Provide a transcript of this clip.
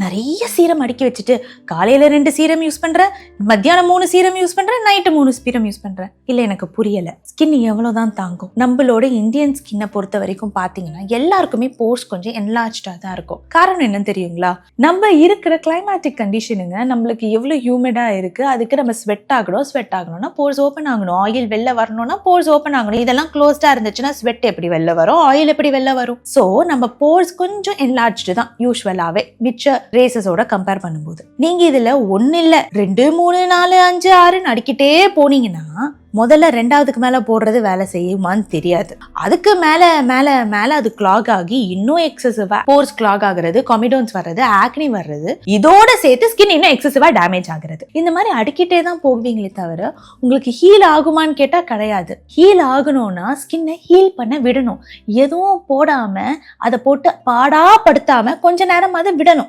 நிறைய சீரம் அடுக்கி வச்சுட்டு காலையில 2 சீரம் யூஸ் பண்றேன், மத்தியானம் 3 சீரம் யூஸ் பண்றேன், நைட்டு 3 சீரம் யூஸ் பண்றேன். இல்ல எனக்கு புரியல. ஸ்கின் எவ்வளவுதான் தாங்கும்? நம்மளோட இந்தியன் ஸ்கின்னை பொறுத்த வரைக்கும் பாத்தீங்கன்னா எல்லாருக்குமே போர்ஸ் கொஞ்சம் என்லார்ஜ்டா தான் இருக்கும். காரணம் என்னன்னு தெரியுங்களா? நம்ம இருக்கிற கிளைமேட்டிக் கண்டிஷனுங்க, நம்மளுக்கு எவ்வளவு ஹியூமிடா இருக்கு, அதுக்கு நம்ம ஸ்வெட் ஆகணும்னா போர்ஸ் ஓப்பன் ஆகணும். ஆயில் வெளில வரணும்னா போர்ஸ் ஓப்பன் ஆகணும். இதெல்லாம் க்ளோஸ்டா இருந்துச்சுன்னா ஸ்வெட் எப்படி வெளில வரும், ஆயில் எப்படி வெளில வரும்? சோ நம்ம போர்ஸ் கொஞ்சம் என்லார்ஜ்டு தான் யூஸ்வலாவே மிச்ச ரேசஸோட கம்பேர் பண்ணும்போது. நீங்க இதுல 1 இல்ல 2 3 4 5 6 அடிக்கிட்டே போனீங்கன்னா முதல்ல 2வதுக்கு மேல போடுறது வேலை செய்யுமான்னு தெரியாது. அதுக்கு மேல மேல மேல அது கிளாக் ஆகி இன்னும் எக்ஸசிவா போர்ஸ் கிளாக் ஆகுறது, கொமிடோன்ஸ் வர்றது, ஆக்னி வர்றது, இதோட சேர்த்து ஸ்கின் இன்னும் எக்ஸசிவா டேமேஜ் ஆகுறது. இந்த மாதிரி அடிக்கிட்டே தான் போவீங்களே தவிர உங்களுக்கு ஹீல் ஆகுமான்னு கேட்டா கிடையாது. ஹீல் ஆகணும்னா ஸ்கின்னை ஹீல் பண்ண விடணும். எதுவும் போடாம அதை போட்டு பாடாப்படுத்தாம கொஞ்ச நேரம் அதை விடணும்.